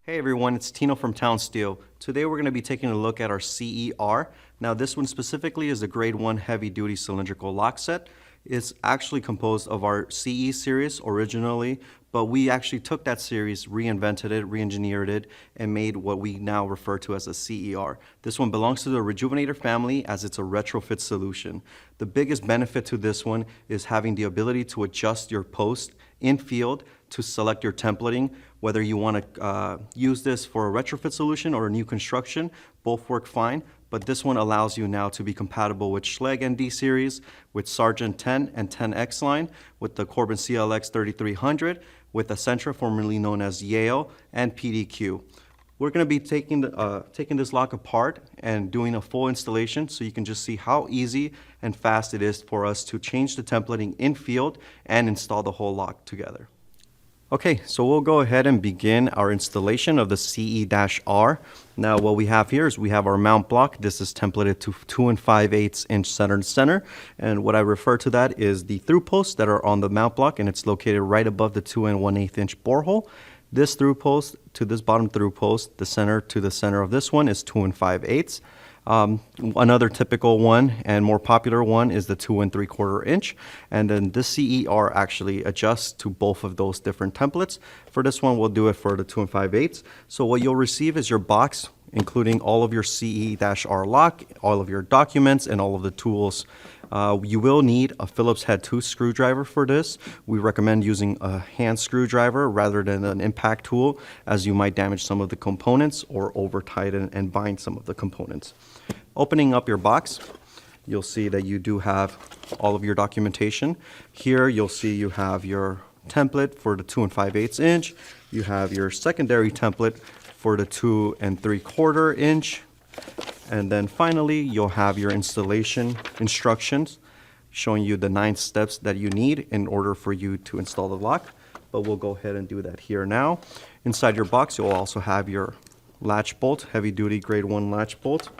Hey everyone, it's Tino from Townsteel. Today we're going to be taking a look at our CER. Now this one specifically is a grade 1 heavy duty cylindrical lock set. It's actually composed of our CE series originally, but we actually took that series, reinvented it, re-engineered it, and made what we now refer to as a CER. This one belongs to the Rejuvenator family as it's a retrofit solution. The biggest benefit to this one is having the ability to adjust your post in field to select your templating, whether you want to use this for a retrofit solution or a new construction. Both work fine, but this one allows you now to be compatible with Schlage ND series, with Sargent 10 and 10X line, with the Corbin CLX 3300, with Essentra, formerly known as Yale, and PDQ. We're going to be taking this lock apart and doing a full installation so you can just see how easy and fast it is for us to change the templating in field and install the whole lock together. Okay, so we'll go ahead and begin our installation of the CE-R. Now what we have here is we have our mount block. This is templated to 2 5/8 inch center to center. And what I refer to that is the through posts that are on the mount block, and it's located right above the 2 1/8 inch borehole. This through post to this bottom through post, the center to the center of this one is 2 5/8. Another typical one and more popular one is the 2 3/4 inch, and then this CER actually adjusts to both of those different templates. For this one, we'll do it for the 2 5/8. So what you'll receive is your box, including all of your CE-R lock, all of your documents, and all of the tools. You will need a Phillips head 2 screwdriver for this. We recommend using a hand screwdriver rather than an impact tool, as you might damage some of the components or over tighten and bind some of the components. Opening up your box, you'll see that you do have all of your documentation. Here you'll see you have your template for the 2 5/8 inch. You have your secondary template for the 2 3/4 inch. And then finally, you'll have your installation instructions showing you the 9 steps that you need in order for you to install the lock. But we'll go ahead and do that here now. Inside your box, you'll also have your latch bolt, heavy duty grade 1 latch bolt.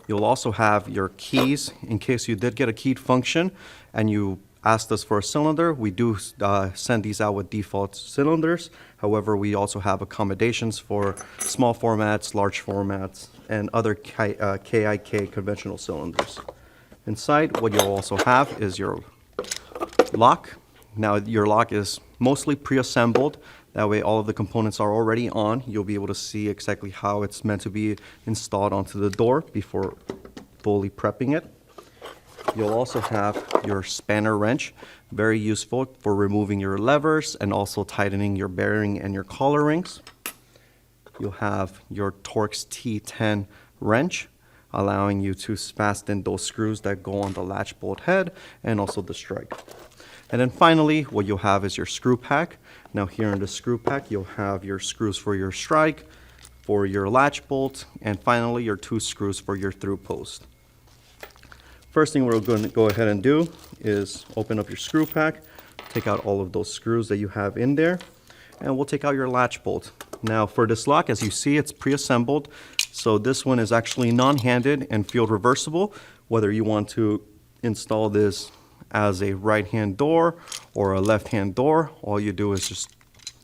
You'll also have your keys in case you did get a keyed function and you asked us for a cylinder. We do send these out with default cylinders. However, we also have accommodations for small formats, large formats, and other KIK conventional cylinders. Inside, what you'll also have is your lock. Now, your lock is mostly pre-assembled. That way, all of the components are already on. You'll be able to see exactly how it's meant to be installed onto the door before fully prepping it. You'll also have your spanner wrench, very useful for removing your levers and also tightening your bearing and your collar rings. You'll have your Torx T10 wrench, allowing you to fasten those screws that go on the latch bolt head and also the strike. And then finally, what you'll have is your screw pack. Now here in the screw pack, you'll have your screws for your strike, for your latch bolt, and finally your 2 screws for your through post. First thing we're going to go ahead and do is open up your screw pack, take out all of those screws that you have in there, and we'll take out your latch bolt. Now for this lock, as you see, it's pre-assembled, so this one is actually non-handed and field reversible. Whether you want to install this as a right-hand door or a left-hand door, all you do is just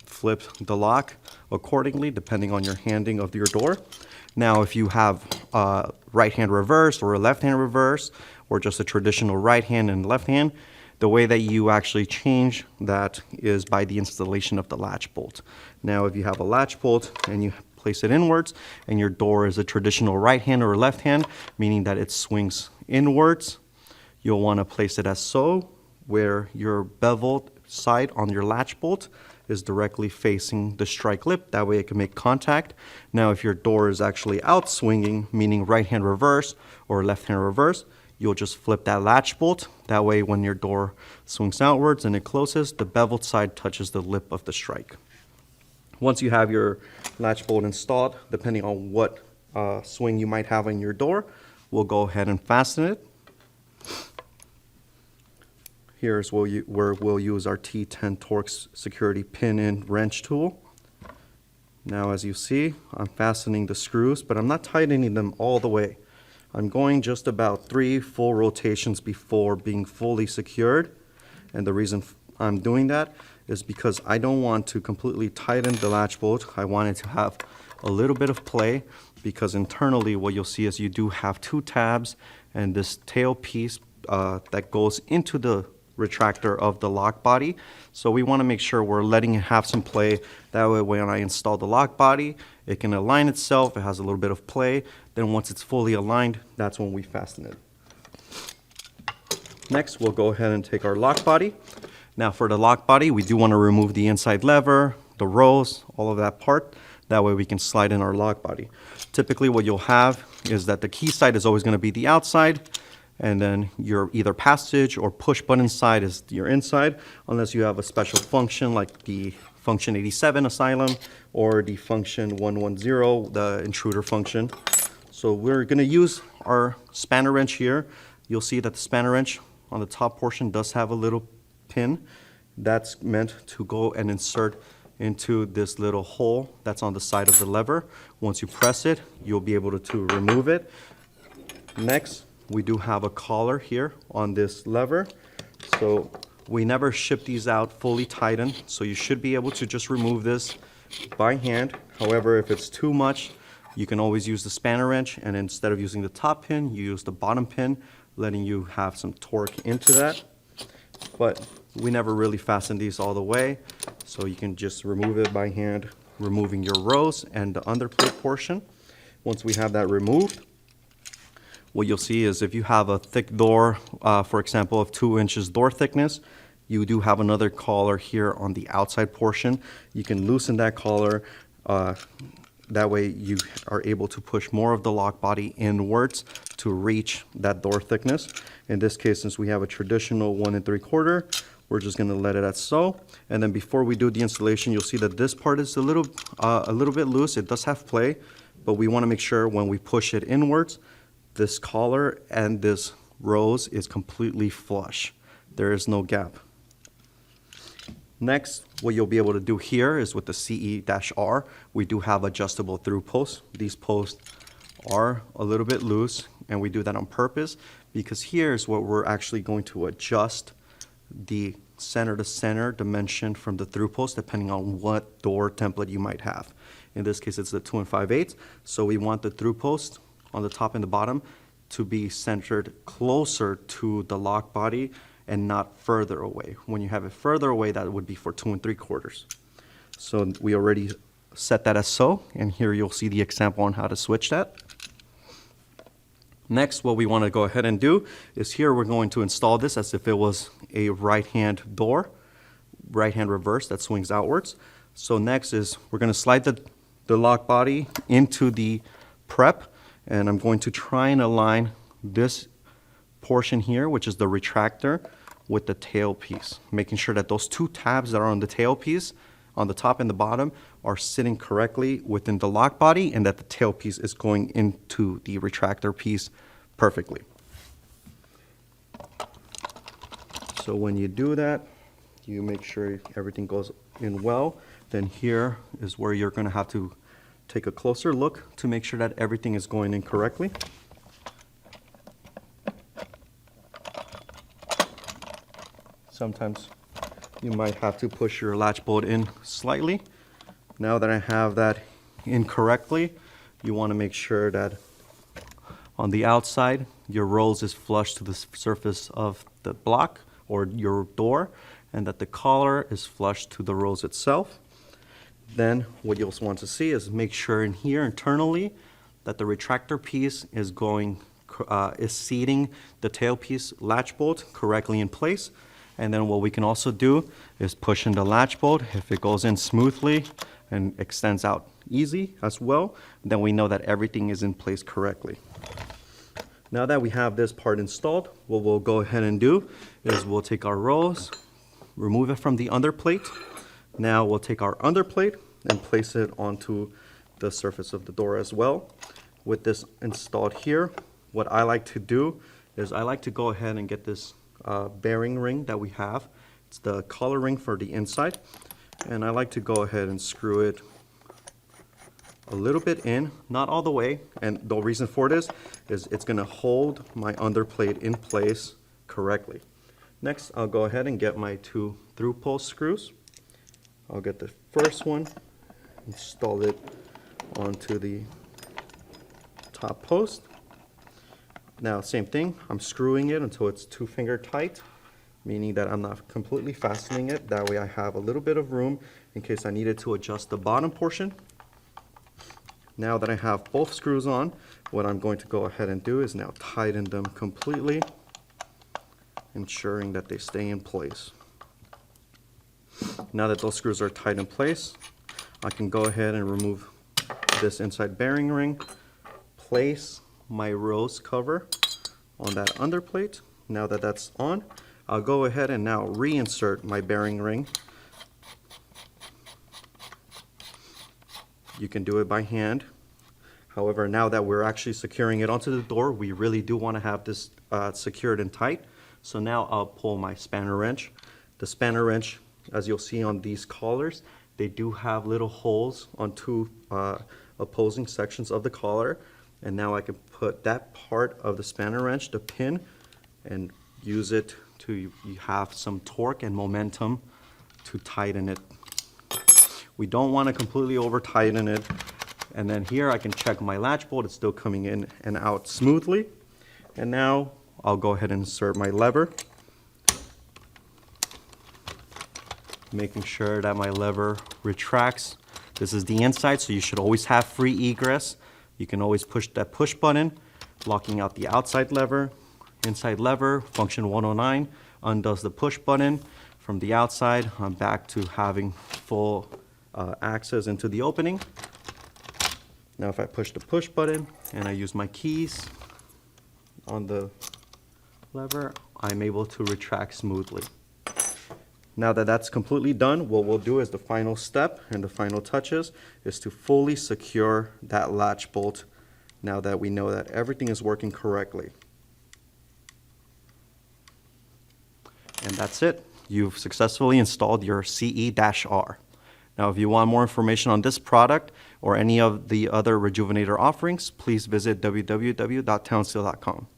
flip the lock accordingly depending on your handing of your door. Now if you have a right-hand reverse or a left-hand reverse, or just a traditional right hand and left hand, the way that you actually change that is by the installation of the latch bolt. Now if you have a latch bolt and you place it inwards and your door is a traditional right hand or left hand, meaning that it swings inwards, you'll want to place it as so, where your beveled side on your latch bolt is directly facing the strike lip. That way it can make contact. Now if your door is actually out swinging, meaning right hand reverse or left hand reverse, you'll just flip that latch bolt. That way when your door swings outwards and it closes, the beveled side touches the lip of the strike. Once you have your latch bolt installed, depending on what swing you might have on your door, we'll go ahead and fasten it. Here's where we'll use our T10 Torx security pin-in wrench tool. Now as you see, I'm fastening the screws, but I'm not tightening them all the way. I'm going just about 3 full rotations before being fully secured. And the reason I'm doing that is because I don't want to completely tighten the latch bolt. I want it to have a little bit of play, because internally what you'll see is you do have two tabs and this tail piece that goes into the retractor of the lock body. So we want to make sure we're letting it have some play. That way when I install the lock body, it can align itself, it has a little bit of play. Then once it's fully aligned, that's when we fasten it. Next, we'll go ahead and take our lock body. Now for the lock body, we do want to remove the inside lever, the rose, all of that part. That way we can slide in our lock body. Typically what you'll have is that the key side is always going to be the outside, and then your either passage or push button side is your inside, unless you have a special function like the function 87 asylum or the function 110, the intruder function. So we're going to use our spanner wrench here. You'll see that the spanner wrench on the top portion does have a little pin that's meant to go and insert into this little hole that's on the side of the lever. Once you press it, you'll be able to remove it. Next, we do have a collar here on this lever. So we never ship these out fully tightened, so you should be able to just remove this by hand. However, if it's too much, you can always use the spanner wrench, and instead of using the top pin, you use the bottom pin, letting you have some torque into that. But we never really fasten these all the way, so you can just remove it by hand, removing your rose and the underplate portion. Once we have that removed, what you'll see is if you have a thick door, for example, of 2 inches door thickness, you do have another collar here on the outside portion. You can loosen that collar. That way you are able to push more of the lock body inwards to reach that door thickness. In this case, since we have a traditional 1 3/4, we're just going to let it at so. And then before we do the installation, you'll see that this part is a little bit loose. It does have play, but we want to make sure when we push it inwards, this collar and this rose is completely flush. There is no gap. Next, what you'll be able to do here is with the CE-R, we do have adjustable through posts. These posts are a little bit loose, and we do that on purpose because here's what we're actually going to adjust the center to center dimension from the through post depending on what door template you might have. In this case, it's the 2 5/8, so we want the through post on the top and the bottom to be centered closer to the lock body and not further away. When you have it further away, that would be for 2 3/4. So we already set that as so, and here you'll see the example on how to switch that. Next, what we want to go ahead and do is here we're going to install this as if it was a right-hand door, right-hand reverse that swings outwards. So next is we're going to slide the lock body into the prep, and I'm going to try and align this portion here, which is the retractor, with the tail piece, making sure that those 2 tabs that are on the tail piece, on the top and the bottom, are sitting correctly within the lock body, and that the tail piece is going into the retractor piece perfectly. So when you do that, you make sure everything goes in well. Then here is where you're going to have to take a closer look to make sure that everything is going in correctly. Sometimes you might have to push your latch bolt in slightly. Now that I have that in correctly, you want to make sure that on the outside your rose is flush to the surface of the block or your door, and that the collar is flush to the rose itself. Then what you'll want to see is make sure in here internally that the retractor piece is seating the tailpiece latch bolt correctly in place. And then what we can also do is push in the latch bolt. If it goes in smoothly and extends out easy as well, then we know that everything is in place correctly. Now that we have this part installed, what we'll go ahead and do is we'll take our rose, remove it from the underplate. Now we'll take our underplate and place it onto the surface of the door as well. With this installed here, what I like to do is I like to go ahead and get this bearing ring that we have. It's the collar ring for the inside, and I like to go ahead and screw it a little bit in, not all the way, and the reason for this is it's going to hold my underplate in place correctly. Next, I'll go ahead and get my 2 through post screws. I'll get the first one, install it onto the top post. Now, same thing, I'm screwing it until it's 2-finger tight, meaning that I'm not completely fastening it. That way I have a little bit of room in case I needed to adjust the bottom portion. Now that I have both screws on, what I'm going to go ahead and do is now tighten them completely, ensuring that they stay in place. Now that those screws are tight in place, I can go ahead and remove this inside bearing ring, place my rose cover on that underplate. Now that that's on, I'll go ahead and now reinsert my bearing ring. You can do it by hand. However, now that we're actually securing it onto the door, we really do want to have this secured and tight. So now I'll pull my spanner wrench. The spanner wrench, as you'll see on these collars, they do have little holes on two opposing sections of the collar. And now I can put that part of the spanner wrench, the pin, and use it to have some torque and momentum to tighten it. We don't want to completely over tighten it. And then here I can check my latch bolt, it's still coming in and out smoothly. And now I'll go ahead and insert my lever, making sure that my lever retracts. This is the inside, so you should always have free egress. You can always push that push button, locking out the outside lever. Inside lever, function 109, undoes the push button. From the outside, I'm back to having full access into the opening. Now if I push the push button and I use my keys on the lever, I'm able to retract smoothly. Now that that's completely done, what we'll do is the final step and the final touches is to fully secure that latch bolt now that we know that everything is working correctly. And that's it. You've successfully installed your CE-R. Now, if you want more information on this product or any of the other Rejuvenator offerings, please visit www.townsteel.com.